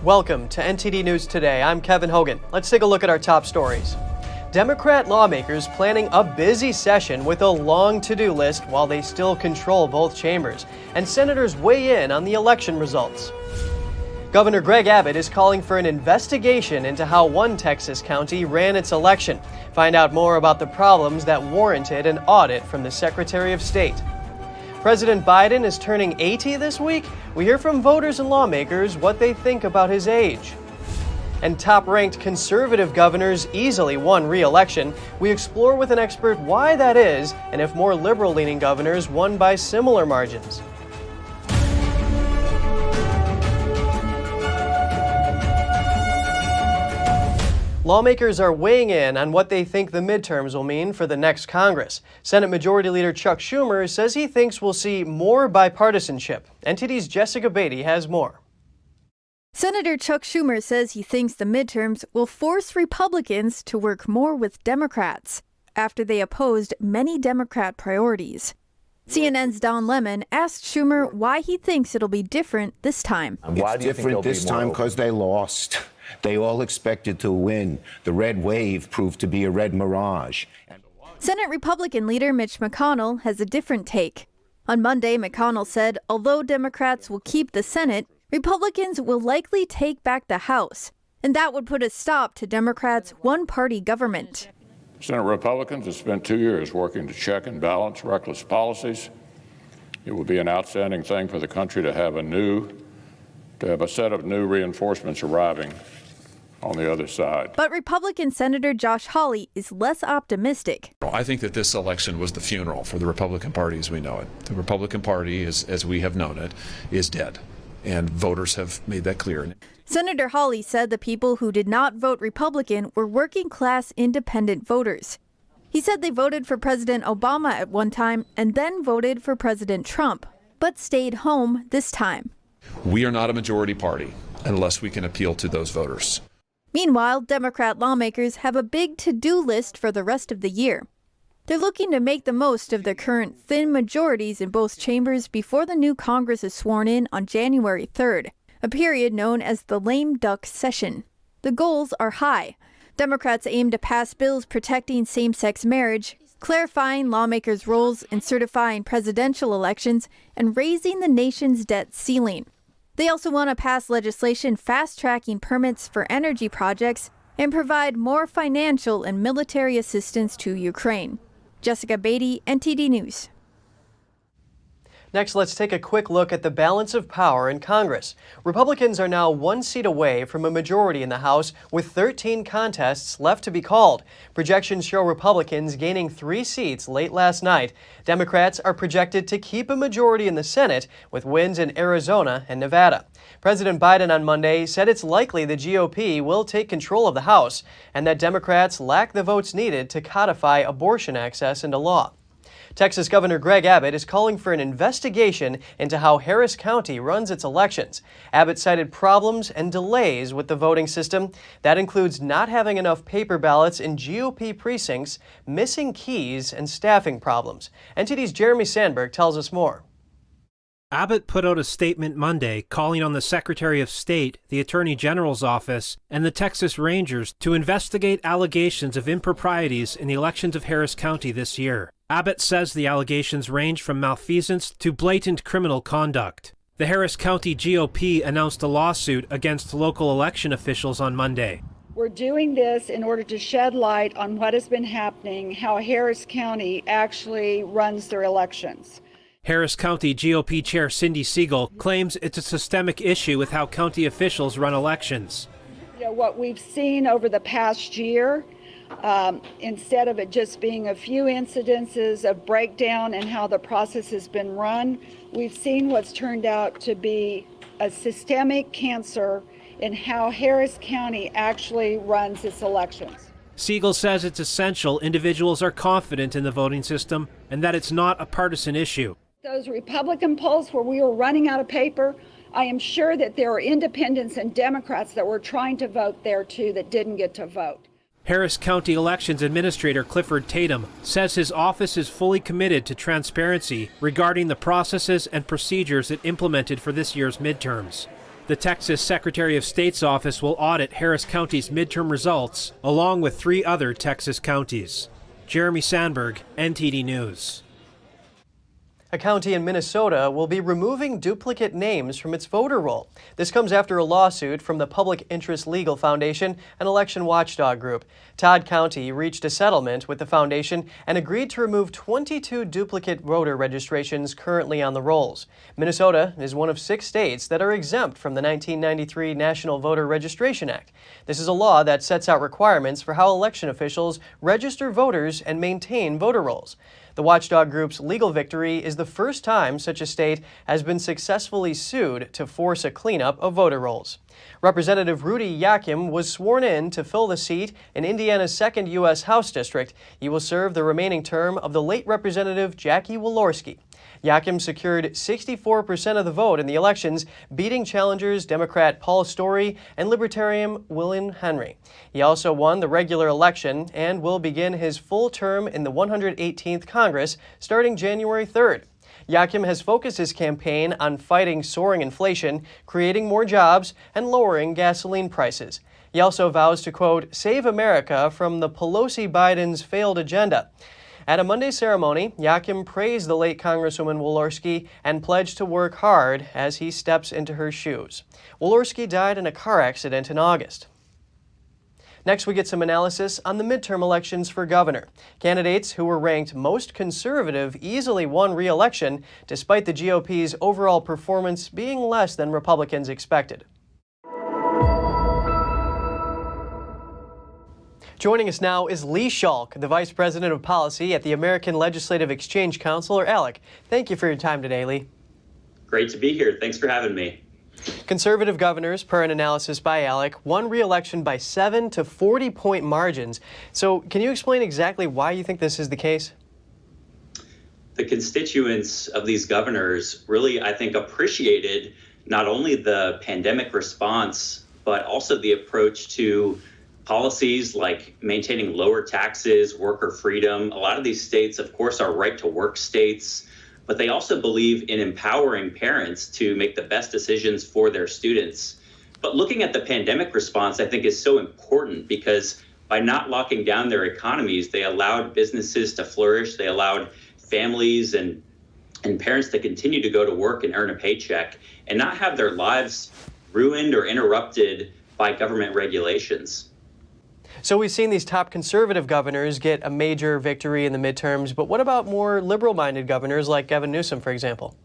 Welcome to NTD News Today. I'm Kevin Hogan. Let's take a look at our top stories. Democrat lawmakers planning a busy session with a long to-do list while they still control both chambers, and senators weigh in on the election results. Governor Greg Abbott is calling for an investigation into how one Texas county ran its election. Find out more about the problems that warranted an audit from the Secretary of State. President Biden is turning 80 this week. We hear from voters and lawmakers what they think about his age. And top-ranked conservative governors easily won re-election. We explore with an expert why that is and if more liberal-leaning governors won by similar margins. Lawmakers are weighing in on what they think the midterms will mean for the next Congress. Senate Majority Leader Chuck Schumer says he thinks we'll see more bipartisanship. NTD's Jessica Beatty has more. Senator Chuck Schumer says he thinks the midterms will force Republicans to work more with Democrats after they opposed many Democrat priorities. CNN's Don Lemon asked Schumer why he thinks it'll be different this time. Why do you think different this time? Because they lost. They all expected to win. The red wave proved to be a red mirage. Senate Republican leader Mitch McConnell has a different take. On Monday, McConnell said although Democrats will keep the Senate, Republicans will likely take back the House, and that would put a stop to Democrats' one-party government. Senate Republicans have spent 2 years working to check and balance reckless policies. It would be an outstanding thing for the country to have a set of new reinforcements arriving on the other side. But Republican Senator Josh Hawley is less optimistic. I think that this election was the funeral for the Republican Party as we know it. The Republican Party, as we have known it, is dead, and voters have made that clear. Senator Hawley said the people who did not vote Republican were working-class independent voters. He said they voted for President Obama at one time and then voted for President Trump, but stayed home this time. We are not a majority party unless we can appeal to those voters. Meanwhile, Democrat lawmakers have a big to-do list for the rest of the year. They're looking to make the most of their current thin majorities in both chambers before the new Congress is sworn in on January 3rd, a period known as the lame duck session. The goals are high. Democrats aim to pass bills protecting same-sex marriage, clarifying lawmakers' roles in certifying presidential elections, and raising the nation's debt ceiling. They also want to pass legislation fast-tracking permits for energy projects and provide more financial and military assistance to Ukraine. Jessica Beatty, NTD News. Next, let's take a quick look at the balance of power in Congress. Republicans are now one seat away from a majority in the House, with 13 contests left to be called. Projections show Republicans gaining 3 seats late last night. Democrats are projected to keep a majority in the Senate, with wins in Arizona and Nevada. President Biden on Monday said it's likely the GOP will take control of the House, and that Democrats lack the votes needed to codify abortion access into law. Texas Governor Greg Abbott is calling for an investigation into how Harris County runs its elections. Abbott cited problems and delays with the voting system. That includes not having enough paper ballots in GOP precincts, missing keys, and staffing problems. NTD's Jeremy Sandberg tells us more. Abbott put out a statement Monday calling on the Secretary of State, the Attorney General's office, and the Texas Rangers to investigate allegations of improprieties in the elections of Harris County this year. Abbott says the allegations range from malfeasance to blatant criminal conduct. The Harris County GOP announced a lawsuit against local election officials on Monday. We're doing this in order to shed light on what has been happening, how Harris County actually runs their elections. Harris County GOP Chair Cindy Siegel claims it's a systemic issue with how county officials run elections. You know, what we've seen over the past year, instead of it just being a few incidences of breakdown in how the process has been run, we've seen what's turned out to be a systemic cancer in how Harris County actually runs its elections. Siegel says it's essential individuals are confident in the voting system and that it's not a partisan issue. Those Republican polls where we were running out of paper, I am sure that there are independents and Democrats that were trying to vote there too that didn't get to vote. Harris County Elections Administrator Clifford Tatum says his office is fully committed to transparency regarding the processes and procedures it implemented for this year's midterms. The Texas Secretary of State's office will audit Harris County's midterm results, along with 3 other Texas counties. Jeremy Sandberg, NTD News. A county in Minnesota will be removing duplicate names from its voter roll. This comes after a lawsuit from the Public Interest Legal Foundation, an election watchdog group. Todd County reached a settlement with the foundation and agreed to remove 22 duplicate voter registrations currently on the rolls. Minnesota is one of 6 states that are exempt from the 1993 National Voter Registration Act. This is a law that sets out requirements for how election officials register voters and maintain voter rolls. The watchdog group's legal victory is the first time such a state has been successfully sued to force a cleanup of voter rolls. Representative Rudy Yakym was sworn in to fill the seat in Indiana's 2nd U.S. House District. He will serve the remaining term of the late Representative Jackie Walorski. Yakym secured 64% of the vote in the elections, beating challengers Democrat Paul Story and Libertarian William Henry. He also won the regular election and will begin his full term in the 118th Congress starting January 3rd. Yakym has focused his campaign on fighting soaring inflation, creating more jobs, and lowering gasoline prices. He also vows to, quote, save America from the Pelosi-Biden's failed agenda. At a Monday ceremony, Yakym praised the late Congresswoman Walorski and pledged to work hard as he steps into her shoes. Walorski died in a car accident in August. Next, we get some analysis on the midterm elections for governor. Candidates who were ranked most conservative easily won re-election, despite the GOP's overall performance being less than Republicans expected. Joining us now is Lee Schalk, the Vice President of Policy at the American Legislative Exchange Council, or ALEC. Thank you for your time today, Lee. Great to be here. Thanks for having me. Conservative governors, per an analysis by ALEC, won re-election by 7 to 40-point margins. So can you explain exactly why you think this is the case? The constituents of these governors really, I think, appreciated not only the pandemic response, but also the approach to policies like maintaining lower taxes, worker freedom. A lot of these states, of course, are right-to-work states, but they also believe in empowering parents to make the best decisions for their students. But looking at the pandemic response, I think, is so important because by not locking down their economies, they allowed businesses to flourish. They allowed families and parents to continue to go to work and earn a paycheck and not have their lives ruined or interrupted by government regulations. So we've seen these top conservative governors get a major victory in the midterms, but what about more liberal-minded governors like Gavin Newsom, for example?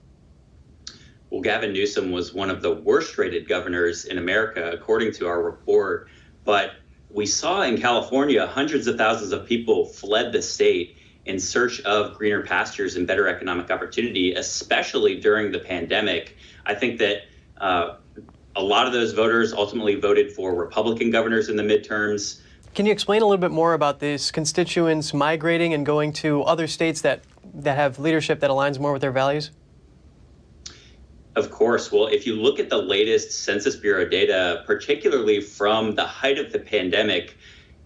Well, Gavin Newsom was one of the worst-rated governors in America, according to our report. But we saw in California, hundreds of thousands of people fled the state in search of greener pastures and better economic opportunity, especially during the pandemic. I think that a lot of those voters ultimately voted for Republican governors in the midterms. Can you explain a little bit more about these constituents migrating and going to other states that have leadership that aligns more with their values? Of course. Well, if you look at the latest Census Bureau data, particularly from the height of the pandemic,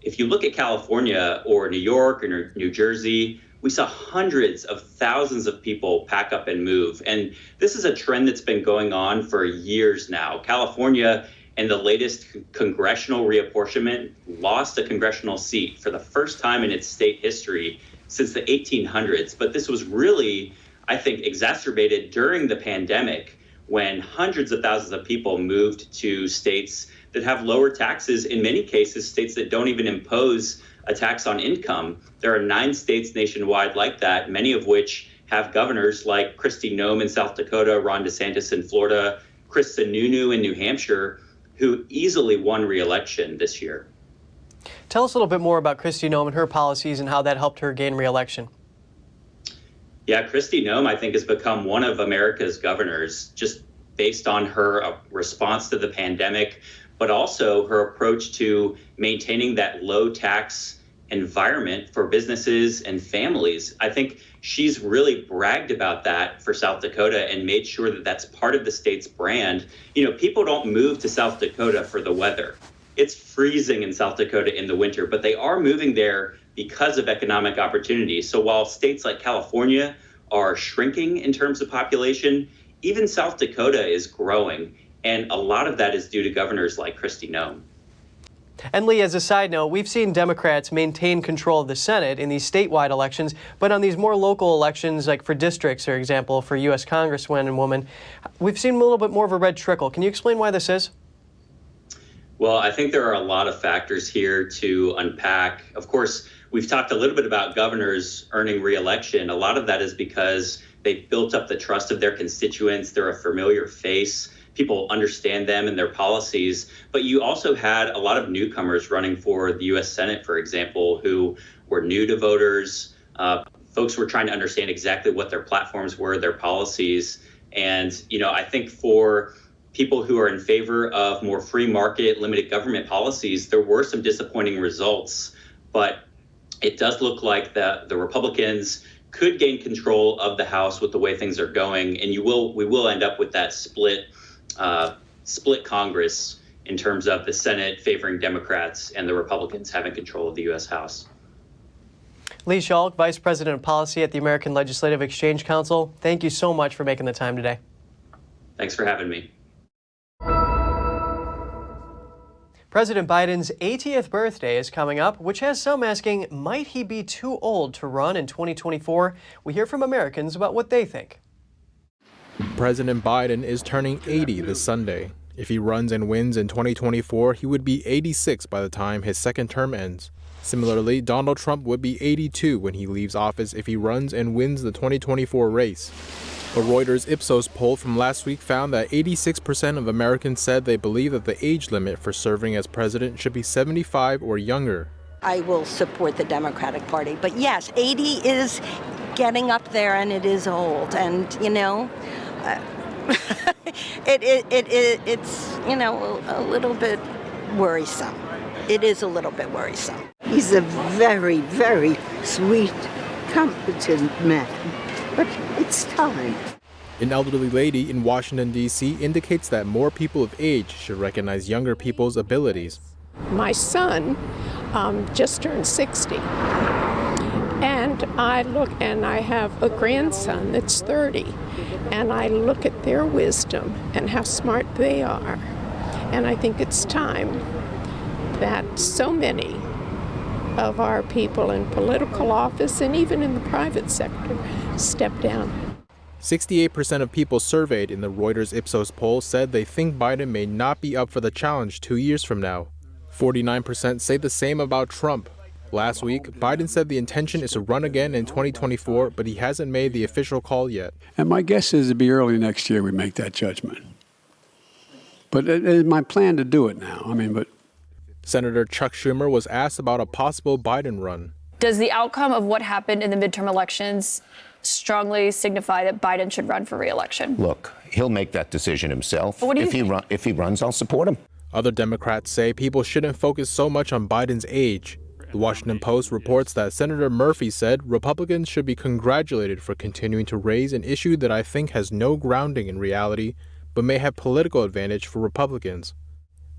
if you look at California or New York or New Jersey, we saw hundreds of thousands of people pack up and move. And this is a trend that's been going on for years now. California, in the latest congressional reapportionment, lost a congressional seat for the first time in its state history since the 1800s. But this was really, I think, exacerbated during the pandemic when hundreds of thousands of people moved to states that have lower taxes, in many cases, states that don't even impose a tax on income. There are 9 states nationwide like that, many of which have governors like Kristi Noem in South Dakota, Ron DeSantis in Florida, Chris Sununu in New Hampshire, who easily won re-election this year. Tell us a little bit more about Kristi Noem and her policies and how that helped her gain re-election. Yeah, Kristi Noem, I think, has become one of America's governors just based on her response to the pandemic, but also her approach to maintaining that low tax environment for businesses and families. I think she's really bragged about that for South Dakota and made sure that that's part of the state's brand. You know, people don't move to South Dakota for the weather. It's freezing in South Dakota in the winter, but they are moving there because of economic opportunity. So while states like California are shrinking in terms of population, even South Dakota is growing. And a lot of that is due to governors like Kristi Noem. And Lee, as a side note, we've seen Democrats maintain control of the Senate in these statewide elections, but on these more local elections, like for districts, for example, for U.S. Congressmen and women, we've seen a little bit more of a red trickle. Can you explain why this is? Well, I think there are a lot of factors here to unpack. Of course, we've talked a little bit about governors earning re-election. A lot of that is because they've built up the trust of their constituents. They're a familiar face. People understand them and their policies. But you also had a lot of newcomers running for the U.S. Senate, for example, who were new to voters. Folks were trying to understand exactly what their platforms were, their policies. And, I think for people who are in favor of more free market, limited government policies, there were some disappointing results. But it does look like the Republicans could gain control of the House with the way things are going. And we will end up with that split Congress in terms of the Senate favoring Democrats and the Republicans having control of the U.S. House. Lee Schalk, Vice President of Policy at the American Legislative Exchange Council, thank you so much for making the time today. Thanks for having me. President Biden's 80th birthday is coming up, which has some asking, might he be too old to run in 2024? We hear from Americans about what they think. President Biden is turning 80 this Sunday. If he runs and wins in 2024, he would be 86 by the time his second term ends. Similarly, Donald Trump would be 82 when he leaves office if he runs and wins the 2024 race. A Reuters Ipsos poll from last week found that 86% of Americans said they believe that the age limit for serving as president should be 75 or younger. I will support the Democratic Party, but yes, 80 is getting up there and it is old, and it's a little bit worrisome. It is a little bit worrisome. He's a very, very sweet, competent man, but it's time. An elderly lady in Washington, D.C. indicates that more people of age should recognize younger people's abilities. My son just turned 60. And I look, and I have a grandson that's 30, and I look at their wisdom and how smart they are. And I think it's time that so many of our people in political office and even in the private sector step down. 68% of people surveyed in the Reuters Ipsos poll said they think Biden may not be up for the challenge 2 years from now. 49% say the same about Trump. Last week, Biden said the intention is to run again in 2024, but he hasn't made the official call yet. And my guess is it'll be early next year we make that judgment. But it is my plan to do it now. Senator Chuck Schumer was asked about a possible Biden run. Does the outcome of what happened in the midterm elections strongly signify that Biden should run for re-election? Look, he'll make that decision himself. But what do you think? If he runs, I'll support him. Other Democrats say people shouldn't focus so much on Biden's age. The Washington Post reports that Senator Murphy said Republicans should be congratulated for continuing to raise an issue that I think has no grounding in reality, but may have political advantage for Republicans.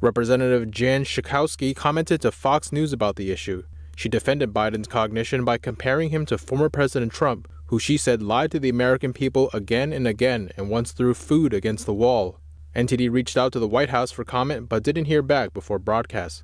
Representative Jan Schakowsky commented to Fox News about the issue. She defended Biden's cognition by comparing him to former President Trump, who she said lied to the American people again and again and once threw food against the wall. NTD reached out to the White House for comment but didn't hear back before broadcast.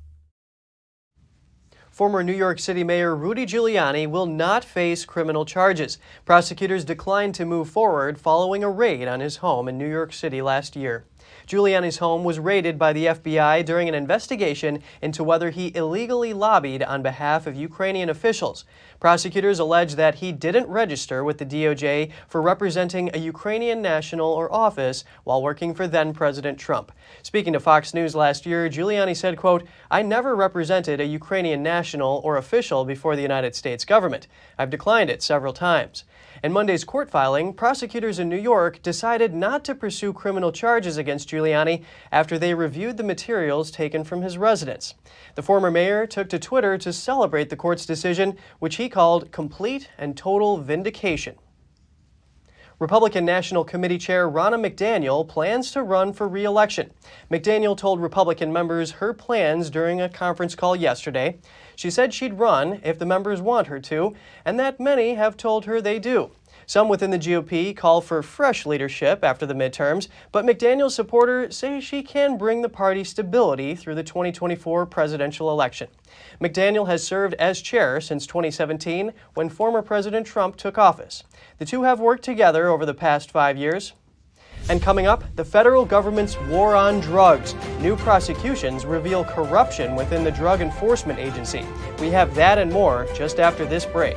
Former New York City Mayor Rudy Giuliani will not face criminal charges. Prosecutors declined to move forward following a raid on his home in New York City last year. Giuliani's home was raided by the FBI during an investigation into whether he illegally lobbied on behalf of Ukrainian officials. Prosecutors allege that he didn't register with the DOJ for representing a Ukrainian national or office while working for then-President Trump. Speaking to Fox News last year, Giuliani said, quote, "I never represented a Ukrainian national or official before the United States government. I've declined it several times." In Monday's court filing, prosecutors in New York decided not to pursue criminal charges against Giuliani after they reviewed the materials taken from his residence. The former mayor took to Twitter to celebrate the court's decision, which he called complete and total vindication. Republican National Committee Chair Ronna Mcdaniel plans to run for re-election. Mcdaniel told Republican members her plans during a conference call yesterday. She said she'd run if the members want her to, and that many have told her they do. Some within the GOP call for fresh leadership after the midterms, but Mcdaniel's supporters say she can bring the party stability through the 2024 presidential election. Mcdaniel has served as chair since 2017, when former President Trump took office. The two have worked together over the past 5 years. And coming up, the federal government's war on drugs. New prosecutions reveal corruption within the Drug Enforcement Agency. We have that and more just after this break.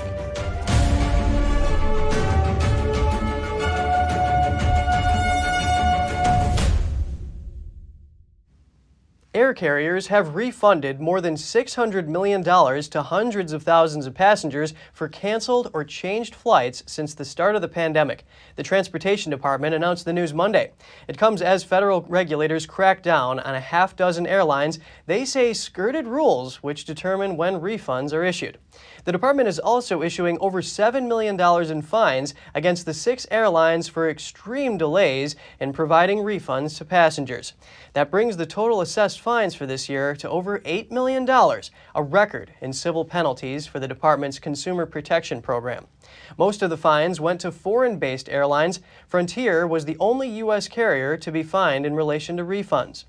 Air carriers have refunded more than $600 million to hundreds of thousands of passengers for canceled or changed flights since the start of the pandemic. The Transportation Department announced the news Monday. It comes as federal regulators crack down on a half dozen airlines they say skirted rules which determine when refunds are issued. The department is also issuing over $7 million in fines against the 6 airlines for extreme delays in providing refunds to passengers. That brings the total assessed fines for this year to over $8 million, a record in civil penalties for the department's consumer protection program. Most of the fines went to foreign-based airlines. Frontier was the only U.S. carrier to be fined in relation to refunds.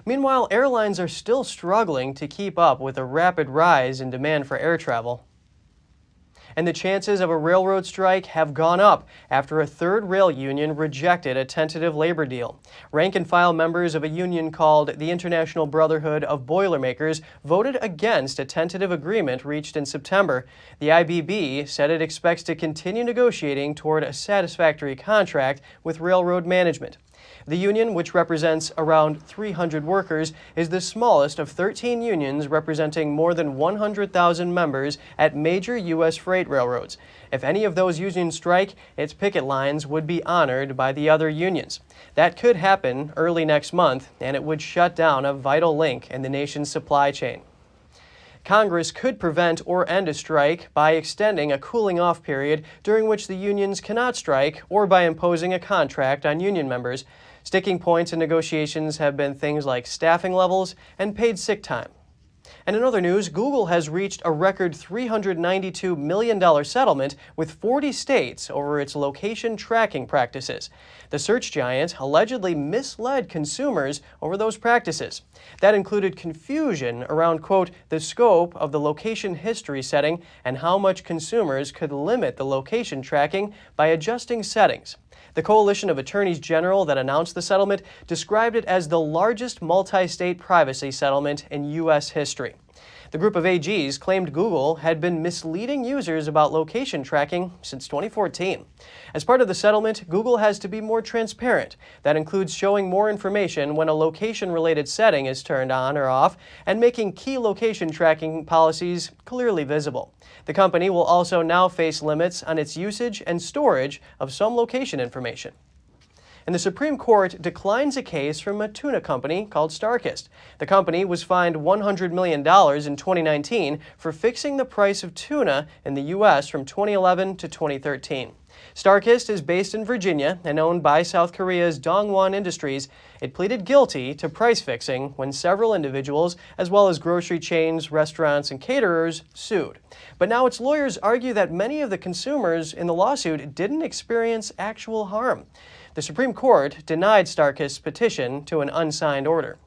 Meanwhile, airlines are still struggling to keep up with a rapid rise in demand for air travel. And the chances of a railroad strike have gone up after a third rail union rejected a tentative labor deal. Rank-and-file members of a union called the International Brotherhood of Boilermakers voted against a tentative agreement reached in September. The IBB said it expects to continue negotiating toward a satisfactory contract with railroad management. The union, which represents around 300 workers, is the smallest of 13 unions representing more than 100,000 members at major U.S. freight railroads. If any of those unions strike, its picket lines would be honored by the other unions. That could happen early next month, and it would shut down a vital link in the nation's supply chain. Congress could prevent or end a strike by extending a cooling-off period during which the unions cannot strike, or by imposing a contract on union members. Sticking points in negotiations have been things like staffing levels and paid sick time. And in other news, Google has reached a record $392 million settlement with 40 states over its location tracking practices. The search giant allegedly misled consumers over those practices. That included confusion around, quote, the scope of the location history setting and how much consumers could limit the location tracking by adjusting settings. The coalition of attorneys general that announced the settlement described it as the largest multi-state privacy settlement in U.S. history. The group of AGs claimed Google had been misleading users about location tracking since 2014. As part of the settlement, Google has to be more transparent. That includes showing more information when a location-related setting is turned on or off, and making key location tracking policies clearly visible. The company will also now face limits on its usage and storage of some location information. And the Supreme Court declines a case from a tuna company called Starkist. The company was fined $100 million in 2019 for fixing the price of tuna in the U.S. from 2011 to 2013. Starkist is based in Virginia and owned by South Korea's Dongwon Industries. It pleaded guilty to price fixing when several individuals, as well as grocery chains, restaurants, and caterers, sued. But now its lawyers argue that many of the consumers in the lawsuit didn't experience actual harm. The Supreme Court denied Starkist's petition to an unsigned order.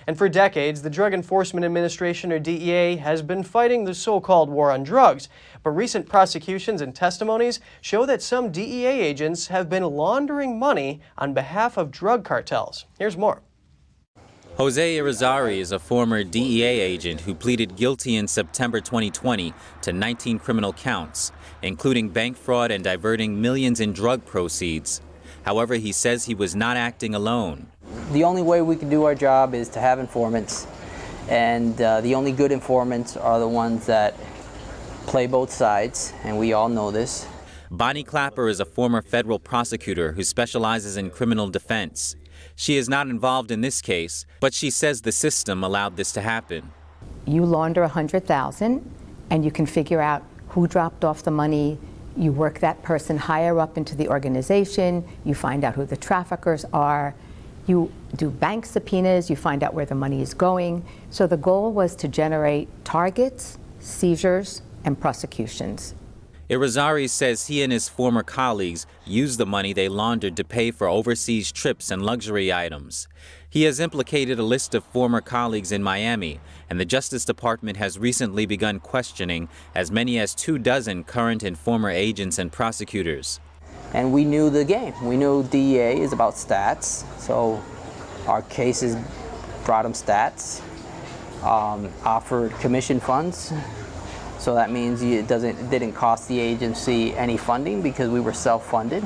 And for decades, the Drug Enforcement Administration, or DEA, has been fighting the so-called war on drugs. But recent prosecutions and testimonies show that some DEA agents have been laundering money on behalf of drug cartels. Here's more. Jose Irizarry is a former DEA agent who pleaded guilty in September 2020 to 19 criminal counts, including bank fraud and diverting millions in drug proceeds. However, he says he was not acting alone. The only way we can do our job is to have informants, and the only good informants are the ones that play both sides, and we all know this. Bonnie Clapper is a former federal prosecutor who specializes in criminal defense. She is not involved in this case, but she says the system allowed this to happen. You launder $100,000, and you can figure out who dropped off the money. You work that person higher up into the organization. You find out who the traffickers are. You do bank subpoenas. You find out where the money is going. So the goal was to generate targets, seizures, and prosecutions. Irizarry says he and his former colleagues used the money they laundered to pay for overseas trips and luxury items. He has implicated a list of former colleagues in Miami, and the Justice Department has recently begun questioning as many as 24 current and former agents and prosecutors. And we knew the game. We knew DEA is about stats, so our cases brought them stats, offered commission funds. So that means it didn't cost the agency any funding because we were self-funded,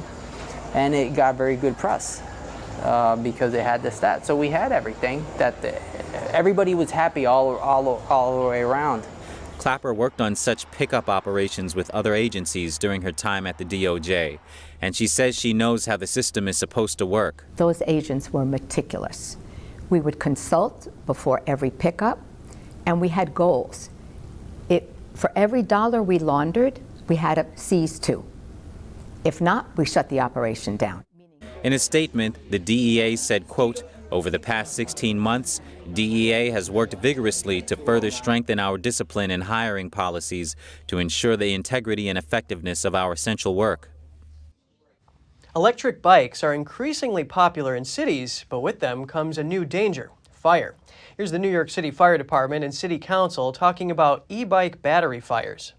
and it got very good press because it had the stats. So we had everything. Everybody was happy all the way around. Clapper worked on such pickup operations with other agencies during her time at the DOJ, and she says she knows how the system is supposed to work. Those agents were meticulous. We would consult before every pickup, and we had goals. For every dollar we laundered, we had to seize 2. If not, we shut the operation down. In a statement, the DEA said, quote, "Over the past 16 months, DEA has worked vigorously to further strengthen our discipline and hiring policies to ensure the integrity and effectiveness of our essential work." Electric bikes are increasingly popular in cities, but with them comes a new danger: fire. Here's the New York City Fire Department and City Council talking about e-bike battery fires.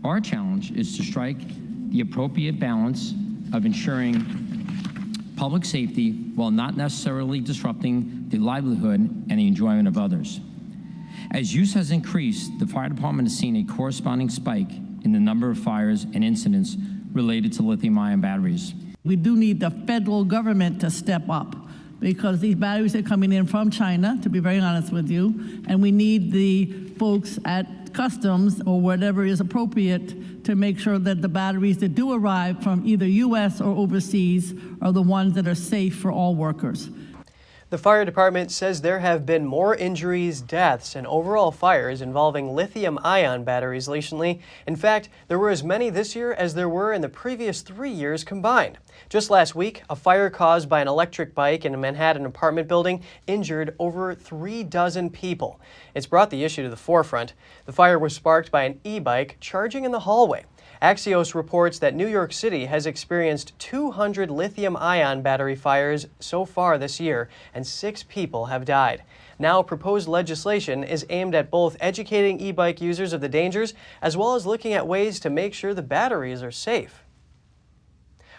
Our challenge is to strike the appropriate balance of ensuring public safety while not necessarily disrupting the livelihood and the enjoyment of others. As use has increased, the fire department has seen a corresponding spike in the number of fires and incidents related to lithium-ion batteries. We do need the federal government to step up, because these batteries are coming in from China, to be very honest with you, and we need the folks at customs or whatever is appropriate to make sure that the batteries that do arrive from either U.S. or overseas are the ones that are safe for all workers. The fire department says there have been more injuries, deaths, and overall fires involving lithium-ion batteries recently. In fact, there were as many this year as there were in the previous 3 years combined. Just last week, a fire caused by an electric bike in a Manhattan apartment building injured over 36 people. It's brought the issue to the forefront. The fire was sparked by an e-bike charging in the hallway. Axios reports that New York City has experienced 200 lithium-ion battery fires so far this year, and 6 people have died. Now, proposed legislation is aimed at both educating e-bike users of the dangers, as well as looking at ways to make sure the batteries are safe.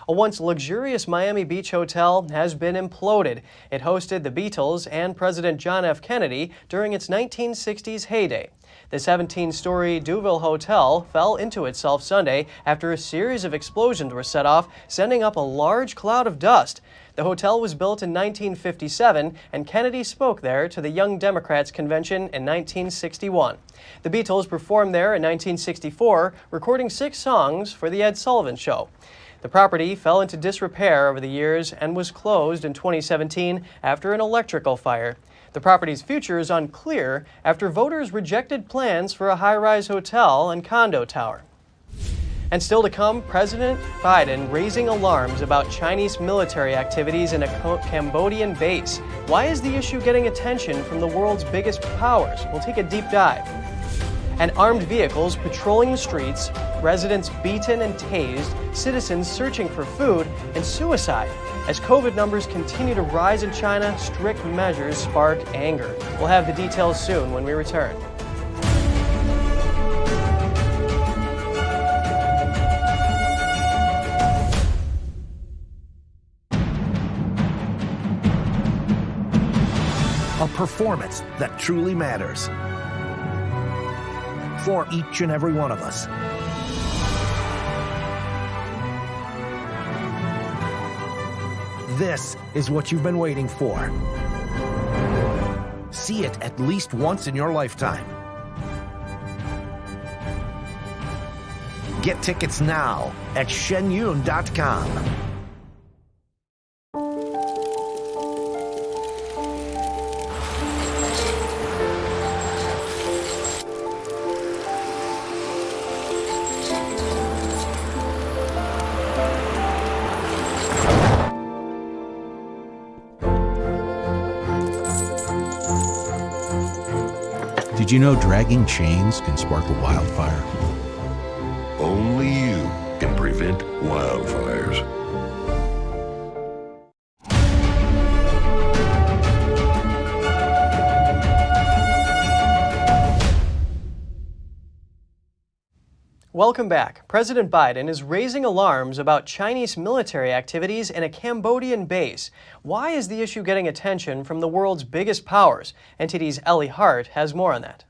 A once luxurious Miami Beach hotel has been imploded. It hosted the Beatles and President John F. Kennedy during its 1960s heyday. The 17-story Deauville Hotel fell into itself Sunday after a series of explosions were set off, sending up a large cloud of dust. The hotel was built in 1957, and Kennedy spoke there to the Young Democrats Convention in 1961. The Beatles performed there in 1964, recording 6 songs for The Ed Sullivan Show. The property fell into disrepair over the years and was closed in 2017 after an electrical fire. The property's future is unclear after voters rejected plans for a high-rise hotel and condo tower. And still to come, President Biden raising alarms about Chinese military activities in a Cambodian base. Why is the issue getting attention from the world's biggest powers? We'll take a deep dive. And armed vehicles patrolling the streets, residents beaten and tased, citizens searching for food, and suicide. As COVID numbers continue to rise in China, strict measures spark anger. We'll have the details soon when we return. A performance that truly matters for each and every one of us. This is what you've been waiting for. See it at least once in your lifetime. Get tickets now at shenyun.com. Did you know dragging chains can spark a wildfire? Only you can prevent wildfires. Welcome back. President Biden is raising alarms about Chinese military activities in a Cambodian base. Why is the issue getting attention from the world's biggest powers? NTD's Ellie Hart has more on that.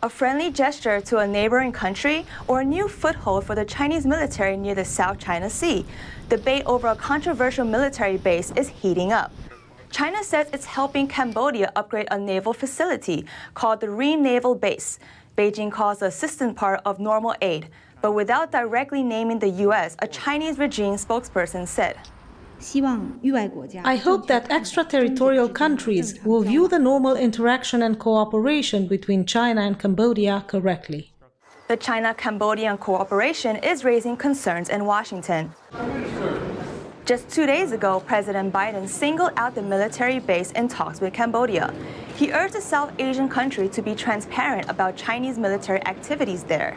A friendly gesture to a neighboring country or a new foothold for the Chinese military near the South China Sea? Debate over a controversial military base is heating up. China says it's helping Cambodia upgrade a naval facility called the Ream Naval Base. Beijing calls the assistant part of normal aid, but without directly naming the U.S., a Chinese regime spokesperson said. I hope that extraterritorial countries will view the normal interaction and cooperation between China and Cambodia correctly. The China-Cambodian cooperation is raising concerns in Washington. Just 2 days ago, President Biden singled out the military base in talks with Cambodia. He urged the South Asian country to be transparent about Chinese military activities there.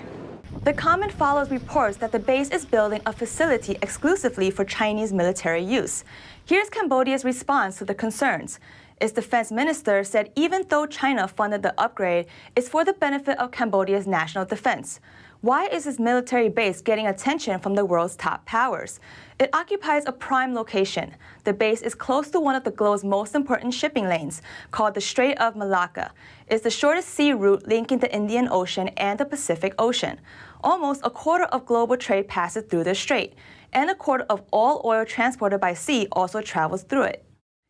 The comment follows reports that the base is building a facility exclusively for Chinese military use. Here's Cambodia's response to the concerns. Its defense minister said even though China funded the upgrade, it's for the benefit of Cambodia's national defense. Why is this military base getting attention from the world's top powers? It occupies a prime location. The base is close to one of the globe's most important shipping lanes, called the Strait of Malacca. It's the shortest sea route linking the Indian Ocean and the Pacific Ocean. Almost a quarter of global trade passes through the strait, and a quarter of all oil transported by sea also travels through it.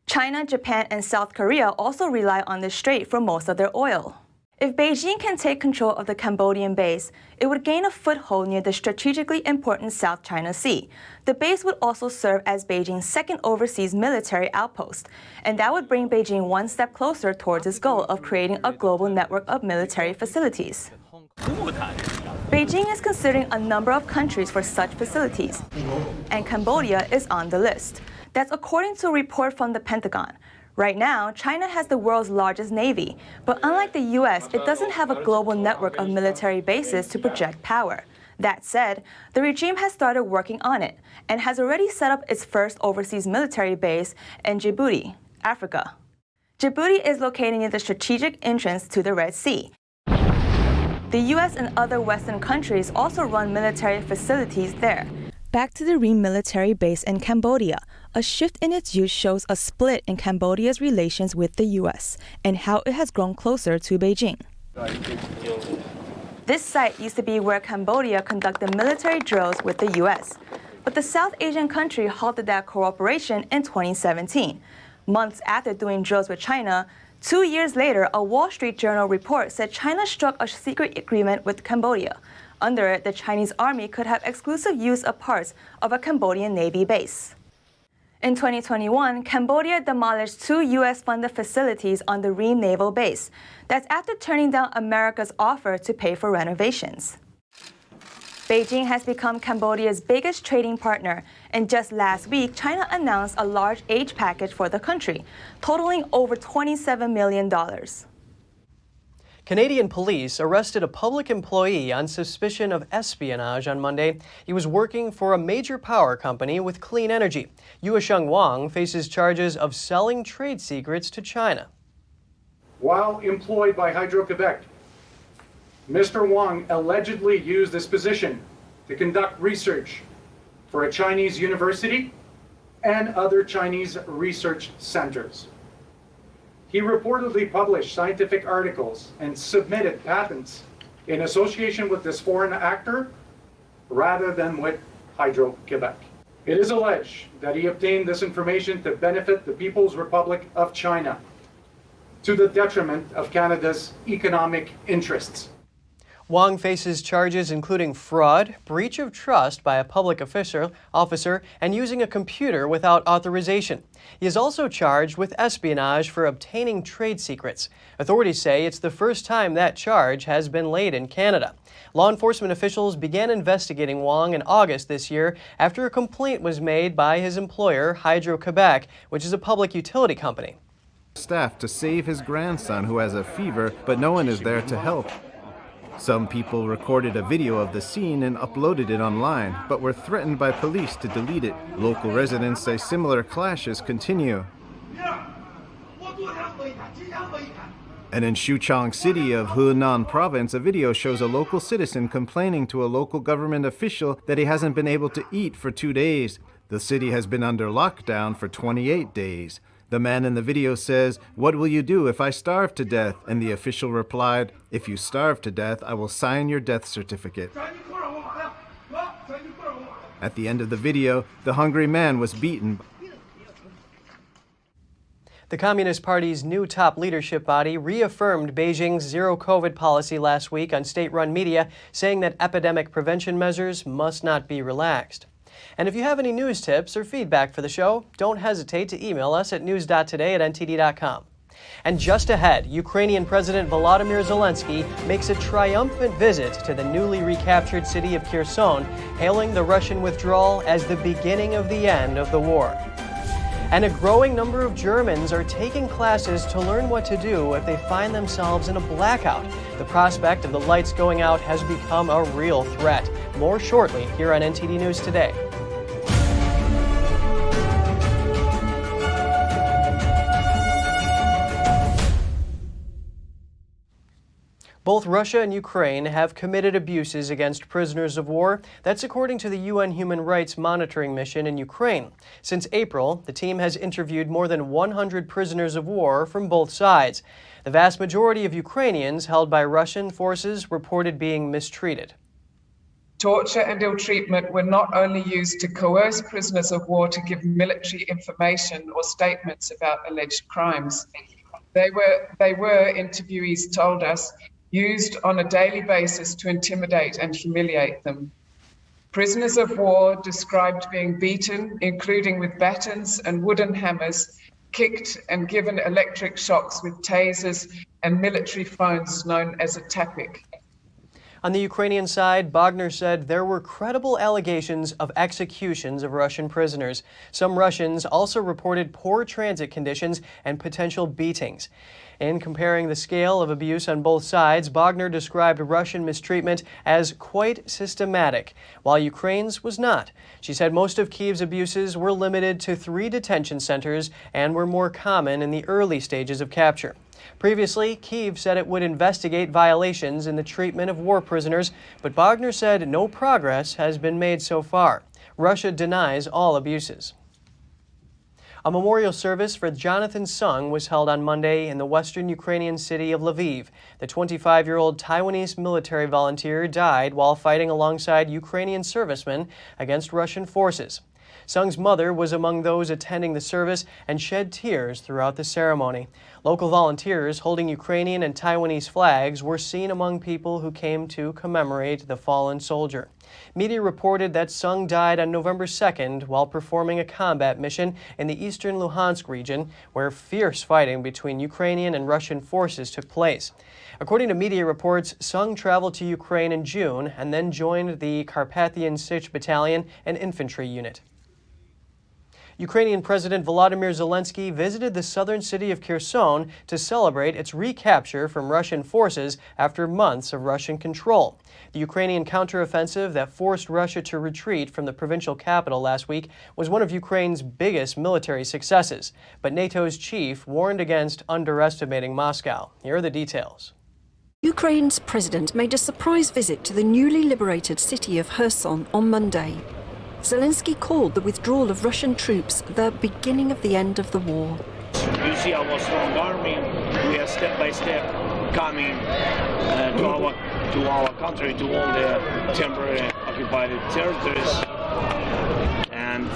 China, Japan, and South Korea also rely on the strait for most of their oil. If Beijing can take control of the Cambodian base, it would gain a foothold near the strategically important South China Sea. The base would also serve as Beijing's second overseas military outpost, and that would bring Beijing one step closer towards its goal of creating a global network of military facilities. Beijing is considering a number of countries for such facilities, and Cambodia is on the list. That's according to a report from the Pentagon. Right now, China has the world's largest navy, but unlike the U.S., it doesn't have a global network of military bases to project power. That said, the regime has started working on it and has already set up its first overseas military base in Djibouti, Africa. Djibouti is located near the strategic entrance to the Red Sea. The U.S. and other Western countries also run military facilities there. Back to the Ream military base in Cambodia. A shift in its use shows a split in Cambodia's relations with the U.S. and how it has grown closer to Beijing. This site used to be where Cambodia conducted military drills with the U.S., but the South Asian country halted that cooperation in 2017. Months after doing drills with China, 2 years later, a Wall Street Journal report said China struck a secret agreement with Cambodia. Under it, the Chinese army could have exclusive use of parts of a Cambodian Navy base. In 2021, Cambodia demolished 2 U.S.-funded facilities on the Ream Naval Base. That's after turning down America's offer to pay for renovations. Beijing has become Cambodia's biggest trading partner, and just last week, China announced a large aid package for the country, totaling over $27 million. Canadian police arrested a public employee on suspicion of espionage on Monday. He was working for a major power company with clean energy. Yuesheng Wang faces charges of selling trade secrets to China. While employed by Hydro-Quebec, Mr. Wang allegedly used this position to conduct research for a Chinese university and other Chinese research centers. He reportedly published scientific articles and submitted patents in association with this foreign actor rather than with Hydro-Quebec. It is alleged that he obtained this information to benefit the People's Republic of China to the detriment of Canada's economic interests. Wang faces charges including fraud, breach of trust by a public officer, and using a computer without authorization. He is also charged with espionage for obtaining trade secrets. Authorities say it's the first time that charge has been laid in Canada. Law enforcement officials began investigating Wang in August this year after a complaint was made by his employer, Hydro-Quebec, which is a public utility company. Staff to save his grandson who has a fever, but no one is there to help. Some people recorded a video of the scene and uploaded it online, but were threatened by police to delete it. Local residents say similar clashes continue. And in Xuchang City of Hunan Province, a video shows a local citizen complaining to a local government official that he hasn't been able to eat for 2 days. The city has been under lockdown for 28 days. The man in the video says, "What will you do if I starve to death?" And the official replied, "If you starve to death, I will sign your death certificate." At the end of the video, the hungry man was beaten. The Communist Party's new top leadership body reaffirmed Beijing's zero-COVID policy last week on state-run media, saying that epidemic prevention measures must not be relaxed. And if you have any news tips or feedback for the show, don't hesitate to email us at news.today@ntd.com. And just ahead, Ukrainian President Volodymyr Zelenskyy makes a triumphant visit to the newly recaptured city of Kherson, hailing the Russian withdrawal as the beginning of the end of the war. And a growing number of Germans are taking classes to learn what to do if they find themselves in a blackout. The prospect of the lights going out has become a real threat. More shortly here on NTD News Today. Both Russia and Ukraine have committed abuses against prisoners of war. That's according to the UN Human Rights Monitoring Mission in Ukraine. Since April, the team has interviewed more than 100 prisoners of war from both sides. The vast majority of Ukrainians held by Russian forces reported being mistreated. Torture and ill treatment were not only used to coerce prisoners of war to give military information or statements about alleged crimes. They were, interviewees told us, used on a daily basis to intimidate and humiliate them. Prisoners of war described being beaten, including with batons and wooden hammers, kicked and given electric shocks with tasers and military phones known as a tapik. On the Ukrainian side, Bogner said there were credible allegations of executions of Russian prisoners. Some Russians also reported poor transit conditions and potential beatings. In comparing the scale of abuse on both sides, Bogner described Russian mistreatment as quite systematic, while Ukraine's was not. She said most of Kyiv's abuses were limited to 3 detention centers and were more common in the early stages of capture. Previously, Kyiv said it would investigate violations in the treatment of war prisoners, but Bogner said no progress has been made so far. Russia denies all abuses. A memorial service for Jonathan Sung was held on Monday in the western Ukrainian city of Lviv. The 25-year-old Taiwanese military volunteer died while fighting alongside Ukrainian servicemen against Russian forces. Sung's mother was among those attending the service and shed tears throughout the ceremony. Local volunteers holding Ukrainian and Taiwanese flags were seen among people who came to commemorate the fallen soldier. Media reported that Sung died on November 2nd while performing a combat mission in the eastern Luhansk region, where fierce fighting between Ukrainian and Russian forces took place. According to media reports, Sung traveled to Ukraine in June and then joined the Carpathian Sich Battalion, an infantry unit. Ukrainian President Volodymyr Zelenskyy visited the southern city of Kherson to celebrate its recapture from Russian forces after months of Russian control. The Ukrainian counteroffensive that forced Russia to retreat from the provincial capital last week was one of Ukraine's biggest military successes, but NATO's chief warned against underestimating Moscow. Here are the details. Ukraine's president made a surprise visit to the newly liberated city of Kherson on Monday. Zelenskyy called the withdrawal of Russian troops the beginning of the end of the war. You see our strong army. We are step by step coming to our country, to all the temporary occupied territories. And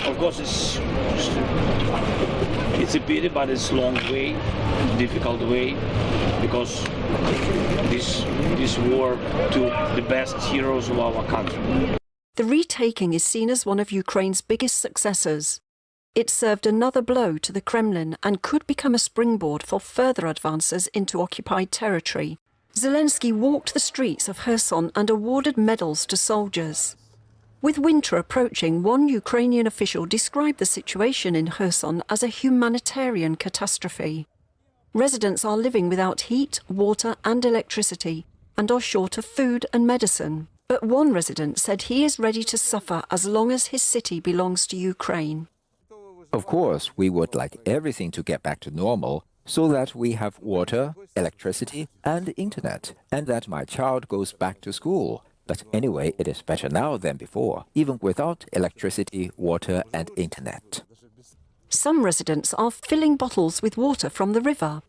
of course it's a pity, but it's a long way, difficult way, because this war took the best heroes of our country. The retaking is seen as one of Ukraine's biggest successes. It served another blow to the Kremlin and could become a springboard for further advances into occupied territory. Zelenskyy walked the streets of Kherson and awarded medals to soldiers. With winter approaching, one Ukrainian official described the situation in Kherson as a humanitarian catastrophe. Residents are living without heat, water and electricity, and are short of food and medicine. But one resident said he is ready to suffer as long as his city belongs to Ukraine. Of course, we would like everything to get back to normal so that we have water, electricity, and internet, and that my child goes back to school. But anyway, it is better now than before, even without electricity, water, and internet. Some residents are filling bottles with water from the river.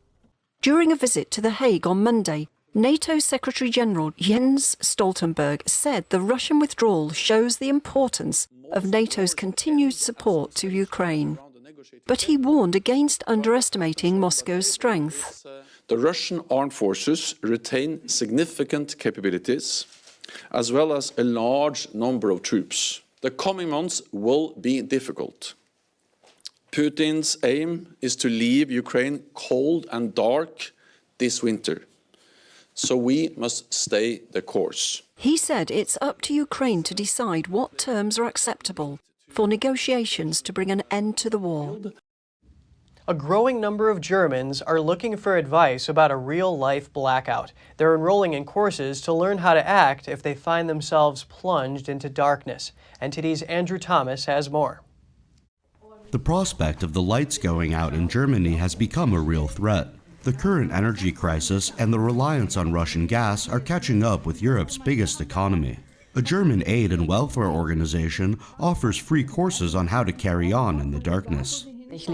During a visit to The Hague on Monday, NATO Secretary-General Jens Stoltenberg said the Russian withdrawal shows the importance of NATO's continued support to Ukraine. But he warned against underestimating Moscow's strength. The Russian armed forces retain significant capabilities, as well as a large number of troops. The coming months will be difficult. Putin's aim is to leave Ukraine cold and dark this winter. So we must stay the course. He said it's up to Ukraine to decide what terms are acceptable for negotiations to bring an end to the war. A growing number of Germans are looking for advice about a real-life blackout. They're enrolling in courses to learn how to act if they find themselves plunged into darkness. NTD's Andrew Thomas has more. The prospect of the lights going out in Germany has become a real threat. The current energy crisis and the reliance on Russian gas are catching up with Europe's biggest economy. A German aid and welfare organization offers free courses on how to carry on in the darkness. If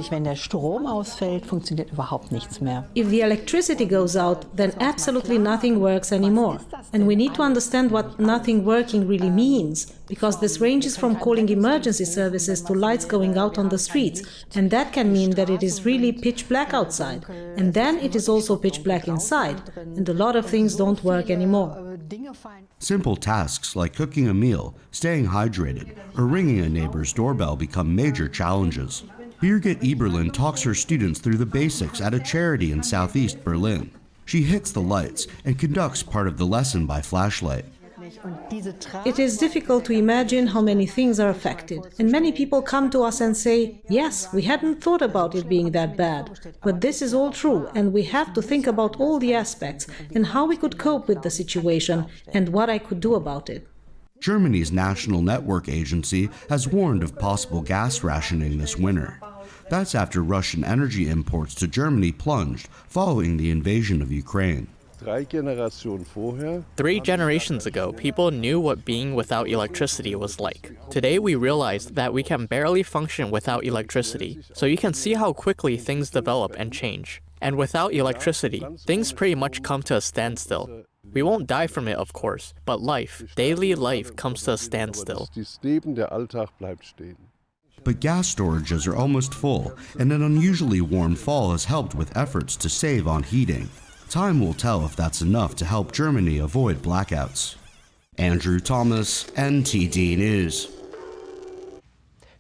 the electricity goes out, then absolutely nothing works anymore. And we need to understand what nothing working really means, because this ranges from calling emergency services to lights going out on the streets, and that can mean that it is really pitch black outside, and then it is also pitch black inside, and a lot of things don't work anymore. Simple tasks like cooking a meal, staying hydrated, or ringing a neighbor's doorbell become major challenges. Birgit Eberlin talks her students through the basics at a charity in southeast Berlin. She hits the lights and conducts part of the lesson by flashlight. It is difficult to imagine how many things are affected, and many people come to us and say, yes, we hadn't thought about it being that bad. But this is all true, and we have to think about all the aspects and how we could cope with the situation and what I could do about it. Germany's National Network Agency has warned of possible gas rationing this winter. That's after Russian energy imports to Germany plunged following the invasion of Ukraine. 3 generations ago, people knew what being without electricity was like. Today, we realized that we can barely function without electricity, so you can see how quickly things develop and change. And without electricity, things pretty much come to a standstill. We won't die from it, of course, but life, daily life, comes to a standstill. But gas storages are almost full, and an unusually warm fall has helped with efforts to save on heating. Time will tell if that's enough to help Germany avoid blackouts. Andrew Thomas, NTD News.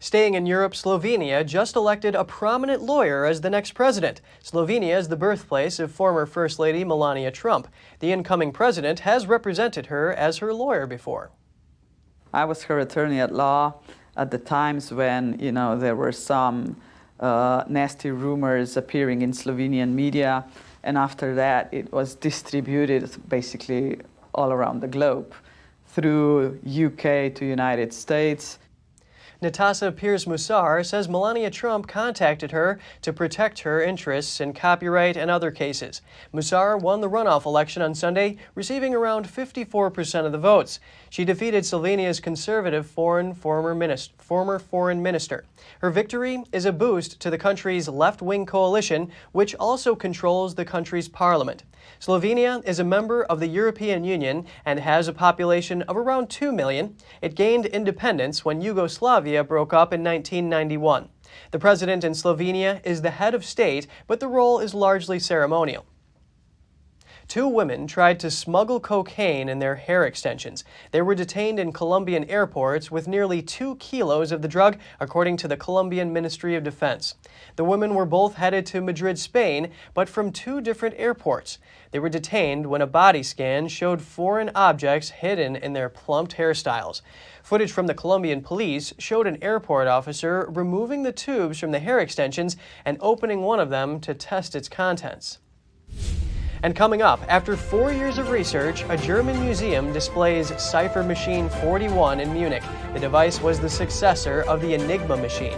Staying in Europe, Slovenia just elected a prominent lawyer as the next president. Slovenia is the birthplace of former First Lady Melania Trump. The incoming president has represented her as her lawyer before. I was her attorney at law at the times when, there were some nasty rumors appearing in Slovenian media. And after that, it was distributed basically all around the globe through UK to United States. Natasa Piers-Musar says Melania Trump contacted her to protect her interests in copyright and other cases. Musar won the runoff election on Sunday, receiving around 54% of the votes. She defeated Slovenia's conservative former foreign minister. Her victory is a boost to the country's left-wing coalition, which also controls the country's parliament. Slovenia is a member of the European Union and has a population of around 2 million. It gained independence when Yugoslavia broke up in 1991. The president in Slovenia is the head of state, but the role is largely ceremonial. 2 women tried to smuggle cocaine in their hair extensions. They were detained in Colombian airports with nearly 2 kilos of the drug, according to the Colombian Ministry of Defense. The women were both headed to Madrid, Spain, but from 2 different airports. They were detained when a body scan showed foreign objects hidden in their plumped hairstyles. Footage from the Colombian police showed an airport officer removing the tubes from the hair extensions and opening one of them to test its contents. And coming up, after 4 years of research, a German museum displays Cipher Machine 41 in Munich. The device was the successor of the Enigma machine.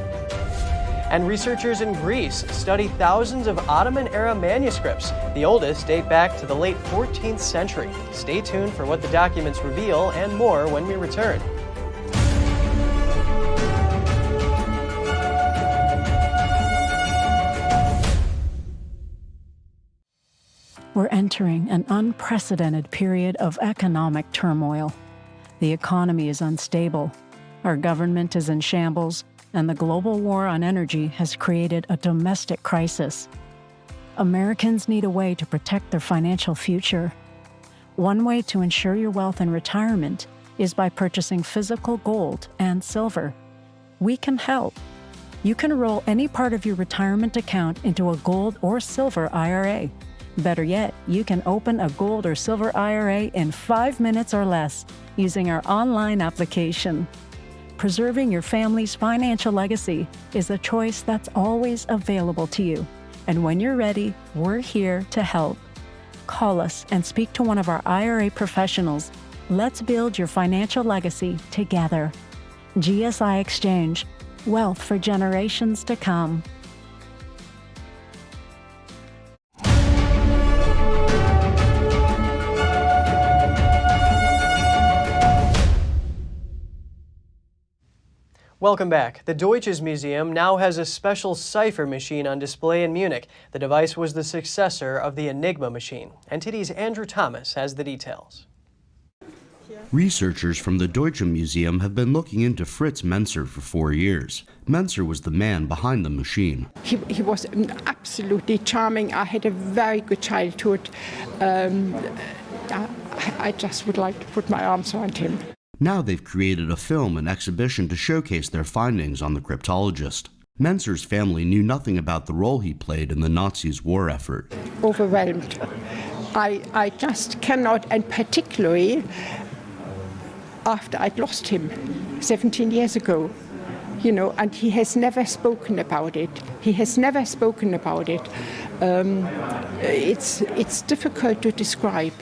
And researchers in Greece study thousands of Ottoman-era manuscripts. The oldest date back to the late 14th century. Stay tuned for what the documents reveal and more when we return. We're entering an unprecedented period of economic turmoil. The economy is unstable, our government is in shambles, and the global war on energy has created a domestic crisis. Americans need a way to protect their financial future. One way to ensure your wealth in retirement is by purchasing physical gold and silver. We can help. You can roll any part of your retirement account into a gold or silver IRA. Better yet, you can open a gold or silver IRA in 5 minutes or less using our online application. Preserving your family's financial legacy is a choice that's always available to you. And when you're ready, we're here to help. Call us and speak to one of our IRA professionals. Let's build your financial legacy together. GSI Exchange, wealth for generations to come. Welcome back. The Deutsches Museum now has a special Cipher machine on display in Munich. The device was the successor of the Enigma machine. NTD's Andrew Thomas has the details. Researchers from the Deutsche Museum have been looking into Fritz Menzer for 4 years. Menzer was the man behind the machine. He was absolutely charming. I had a very good childhood. I just would like to put my arms around him. Now they've created a film and exhibition to showcase their findings on the cryptologist. Menzer's family knew nothing about the role he played in the Nazis' war effort. Overwhelmed. I just cannot, and particularly after I'd lost him 17 years ago, you know, and he has never spoken about it. He has never spoken about it. It's difficult to describe.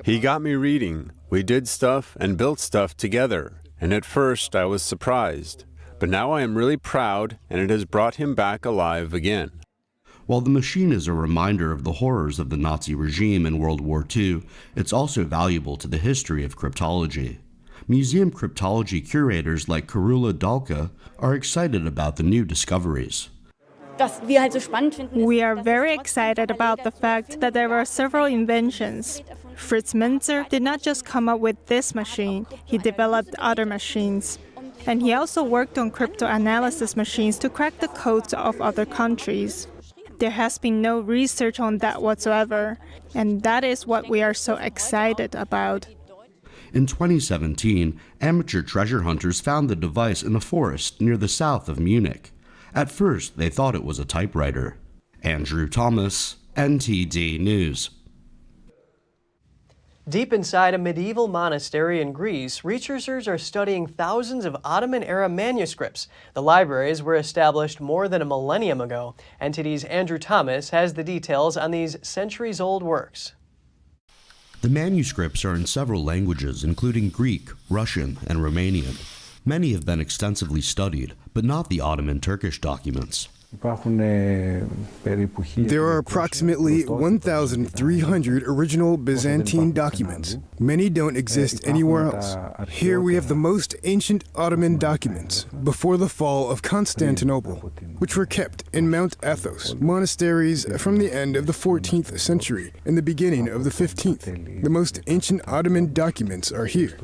He got me reading. We did stuff and built stuff together. And at first I was surprised. But now I am really proud, and it has brought him back alive again. While the machine is a reminder of the horrors of the Nazi regime in World War II, it's also valuable to the history of cryptology. Museum cryptology curators like Carola Dalka are excited about the new discoveries. We are very excited about the fact that there were several inventions. Fritz Menzer did not just come up with this machine, he developed other machines. And he also worked on cryptanalysis machines to crack the codes of other countries. There has been no research on that whatsoever, and that is what we are so excited about. In 2017, amateur treasure hunters found the device in a forest near the south of Munich. At first, they thought it was a typewriter. Andrew Thomas, NTD News. Deep inside a medieval monastery in Greece, researchers are studying thousands of Ottoman-era manuscripts. The libraries were established more than a millennium ago. NTD's Andrew Thomas has the details on these centuries-old works. The manuscripts are in several languages, including Greek, Russian, and Romanian. Many have been extensively studied, but not the Ottoman Turkish documents. There are approximately 1,300 original Byzantine documents. Many don't exist anywhere else. Here we have the most ancient Ottoman documents before the fall of Constantinople, which were kept in Mount Athos monasteries from the end of the 14th century and the beginning of the 15th. The most ancient Ottoman documents are here.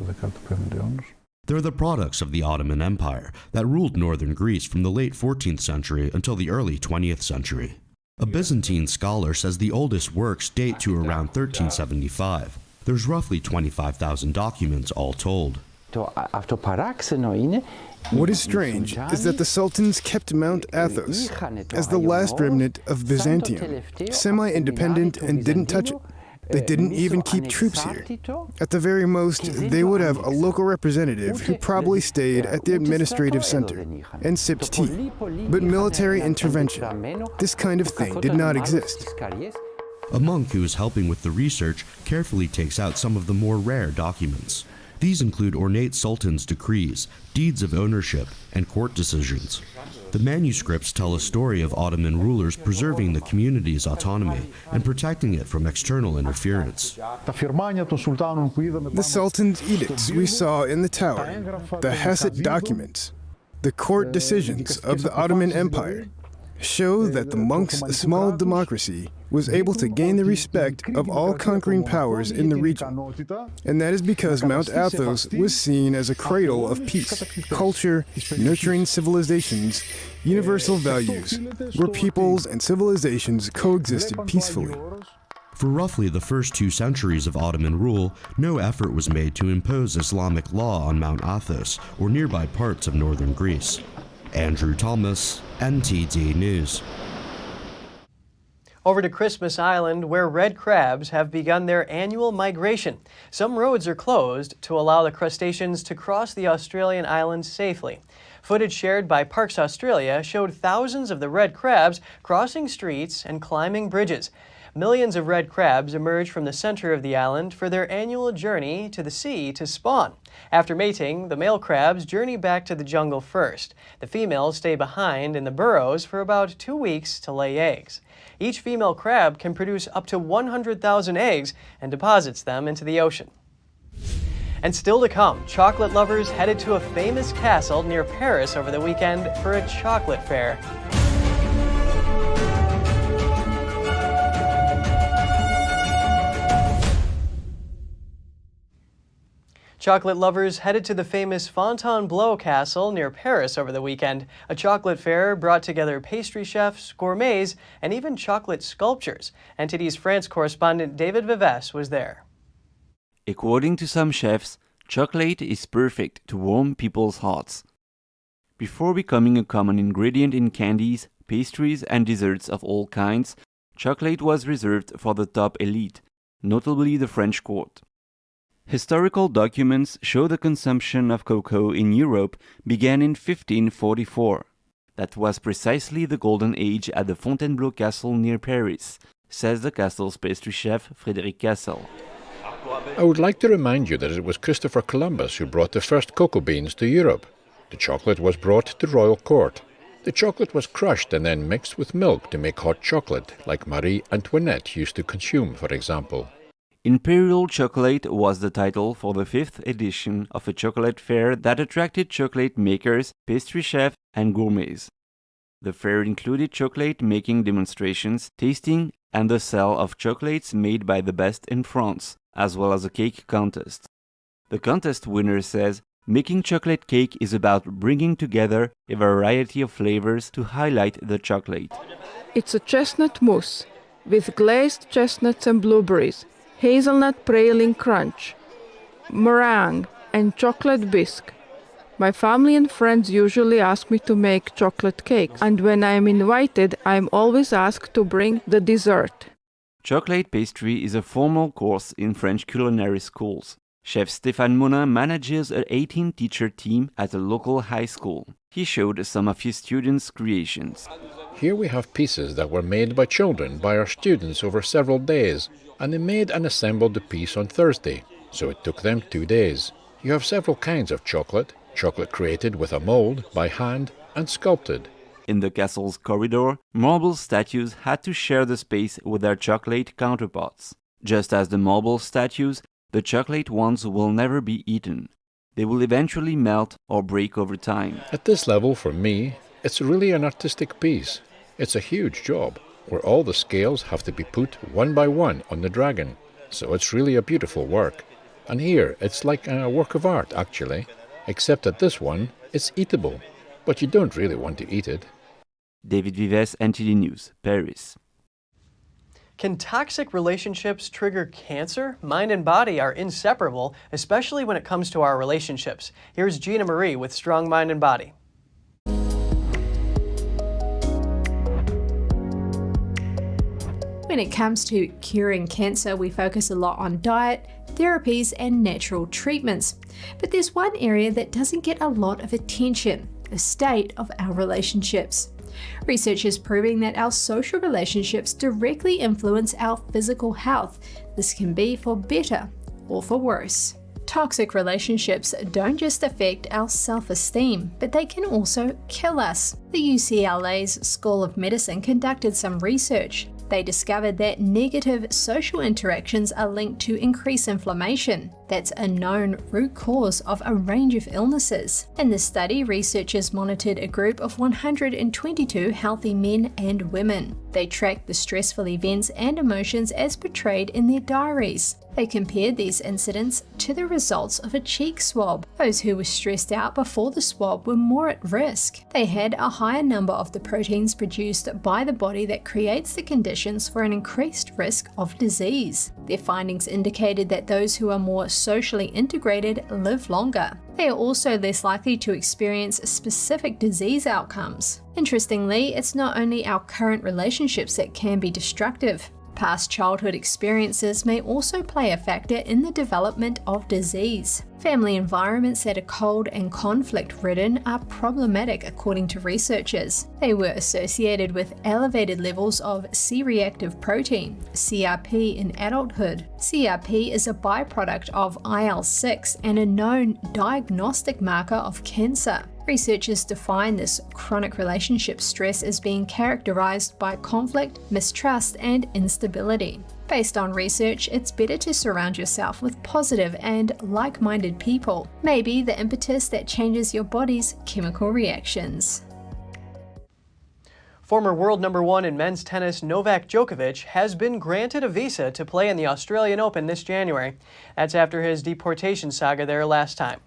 They're the products of the Ottoman Empire that ruled northern Greece from the late 14th century until the early 20th century. A Byzantine scholar says the oldest works date to around 1375. There's roughly 25,000 documents all told. What is strange is that the sultans kept Mount Athos as the last remnant of Byzantium, semi-independent and didn't touch it. They didn't even keep troops here. At the very most, they would have a local representative who probably stayed at the administrative center and sipped tea. But military intervention, this kind of thing did not exist. A monk who is helping with the research carefully takes out some of the more rare documents. These include ornate sultan's decrees, deeds of ownership, and court decisions. The manuscripts tell a story of Ottoman rulers preserving the community's autonomy and protecting it from external interference. The Sultan's edicts we saw in the tower, the Hesed documents, the court decisions of the Ottoman Empire, show that the monk's small democracy was able to gain the respect of all conquering powers in the region. And that is because Mount Athos was seen as a cradle of peace, culture, nurturing civilizations, universal values, where peoples and civilizations coexisted peacefully. For roughly the first 2 centuries of Ottoman rule, no effort was made to impose Islamic law on Mount Athos or nearby parts of northern Greece. Andrew Thomas, NTD News. Over to Christmas Island, where red crabs have begun their annual migration. Some roads are closed to allow the crustaceans to cross the Australian island safely. Footage shared by Parks Australia showed thousands of the red crabs crossing streets and climbing bridges. Millions of red crabs emerge from the center of the island for their annual journey to the sea to spawn. After mating, the male crabs journey back to the jungle first. The females stay behind in the burrows for about 2 weeks to lay eggs. Each female crab can produce up to 100,000 eggs and deposits them into the ocean. And still to come, chocolate lovers headed to a famous castle near Paris over the weekend for a chocolate fair. Chocolate lovers headed to the famous Fontainebleau Castle near Paris over the weekend. A chocolate fair brought together pastry chefs, gourmets, and even chocolate sculptures. NTD's France correspondent David Vives was there. According to some chefs, chocolate is perfect to warm people's hearts. Before becoming a common ingredient in candies, pastries, and desserts of all kinds, chocolate was reserved for the top elite, notably the French court. Historical documents show the consumption of cocoa in Europe began in 1544. That was precisely the golden age at the Fontainebleau Castle near Paris, says the castle's pastry chef Frédéric Cassel. I would like to remind you that it was Christopher Columbus who brought the first cocoa beans to Europe. The chocolate was brought to royal court. The chocolate was crushed and then mixed with milk to make hot chocolate, like Marie Antoinette used to consume, for example. Imperial Chocolate was the title for the 5th edition of a chocolate fair that attracted chocolate makers, pastry chefs, and gourmets. The fair included chocolate-making demonstrations, tasting, and the sale of chocolates made by the best in France, as well as a cake contest. The contest winner says, "Making chocolate cake is about bringing together a variety of flavors to highlight the chocolate." It's a chestnut mousse with glazed chestnuts and blueberries, hazelnut praline crunch, meringue, and chocolate bisque. My family and friends usually ask me to make chocolate cakes, and when I am invited, I am always asked to bring the dessert. Chocolate pastry is a formal course in French culinary schools. Chef Stéphane Monin manages an 18-teacher team at a local high school. He showed some of his students' creations. Here we have pieces that were made by children, by our students over several days, and they made and assembled the piece on Thursday, so it took them 2 days. You have several kinds of chocolate created with a mold, by hand, and sculpted. In the castle's corridor, marble statues had to share the space with their chocolate counterparts. Just as the marble statues, the chocolate ones will never be eaten. They will eventually melt or break over time. At this level, for me, it's really an artistic piece. It's a huge job, where all the scales have to be put one by one on the dragon. So it's really a beautiful work. And here, it's like a work of art, actually. Except that this one, it's eatable. But you don't really want to eat it. David Vives, NTD News, Paris. Can toxic relationships trigger cancer? Mind and body are inseparable, especially when it comes to our relationships. Here's Gina Marie with Strong Mind and Body. When it comes to curing cancer, we focus a lot on diet, therapies, and natural treatments. But there's one area that doesn't get a lot of attention: the state of our relationships. Research is proving that our social relationships directly influence our physical health. This can be for better or for worse. Toxic relationships don't just affect our self-esteem, but they can also kill us. The UCLA's School of Medicine conducted some research. They discovered that negative social interactions are linked to increased inflammation. That's a known root cause of a range of illnesses. In the study, researchers monitored a group of 122 healthy men and women. They tracked the stressful events and emotions as portrayed in their diaries. They compared these incidents to the results of a cheek swab. Those who were stressed out before the swab were more at risk. They had a higher number of the proteins produced by the body that creates the conditions for an increased risk of disease. Their findings indicated that those who are more socially integrated live longer. They are also less likely to experience specific disease outcomes. Interestingly, it's not only our current relationships that can be destructive. Past childhood experiences may also play a factor in the development of disease. Family environments that are cold and conflict-ridden are problematic according to researchers. They were associated with elevated levels of C-reactive protein, CRP, in adulthood. CRP is a byproduct of IL-6 and a known diagnostic marker of cancer. Researchers define this chronic relationship stress as being characterized by conflict, mistrust, and instability. Based on research, it's better to surround yourself with positive and like-minded people. Maybe the impetus that changes your body's chemical reactions. Former world number 1 in men's tennis Novak Djokovic has been granted a visa to play in the Australian Open this January. That's after his deportation saga there last time.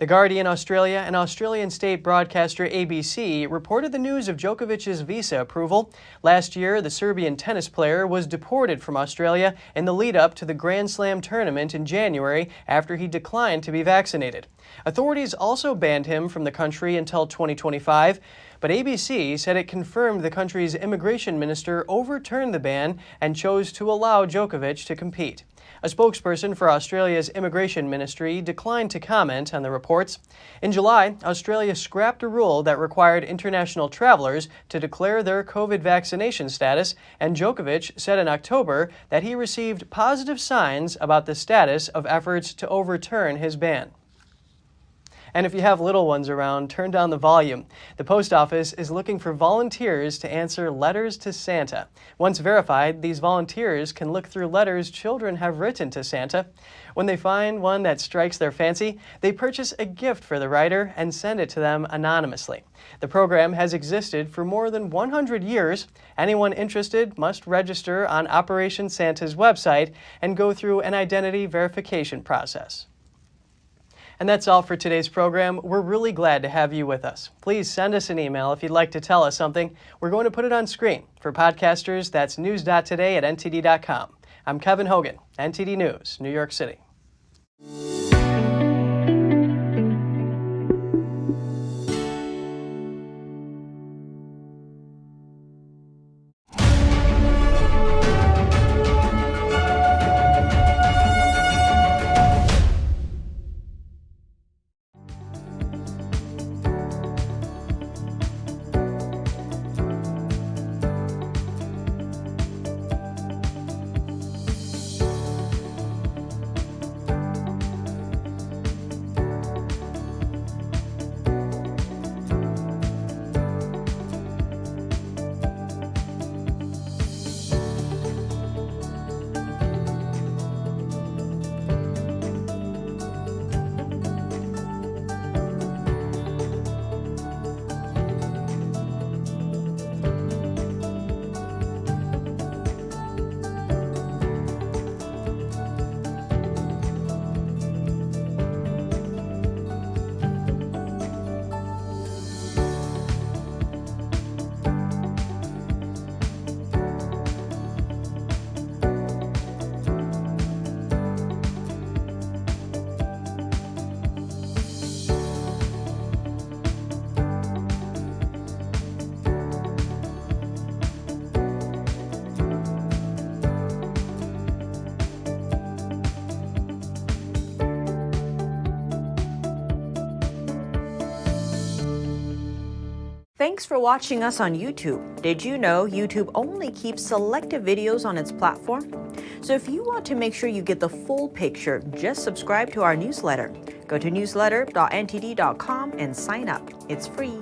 The Guardian Australia and Australian state broadcaster ABC reported the news of Djokovic's visa approval. Last year, the Serbian tennis player was deported from Australia in the lead-up to the Grand Slam tournament in January after he declined to be vaccinated. Authorities also banned him from the country until 2025, but ABC said it confirmed the country's immigration minister overturned the ban and chose to allow Djokovic to compete. A spokesperson for Australia's immigration ministry declined to comment on the reports. In July, Australia scrapped a rule that required international travelers to declare their COVID vaccination status, and Djokovic said in October that he received positive signs about the status of efforts to overturn his ban. And if you have little ones around, turn down the volume. The post office is looking for volunteers to answer letters to Santa. Once verified, these volunteers can look through letters children have written to Santa. When they find one that strikes their fancy, they purchase a gift for the writer and send it to them anonymously. The program has existed for more than 100 years. Anyone interested must register on Operation Santa's website and go through an identity verification process. And that's all for today's program. We're really glad to have you with us. Please send us an email if you'd like to tell us something. We're going to put it on screen. For podcasters, that's news.today@ntd.com. I'm Kevin Hogan, NTD News, New York City. Thanks for watching us on YouTube. Did you know YouTube only keeps selective videos on its platform? So if you want to make sure you get the full picture, just subscribe to our newsletter. Go to newsletter.ntd.com and sign up. It's free.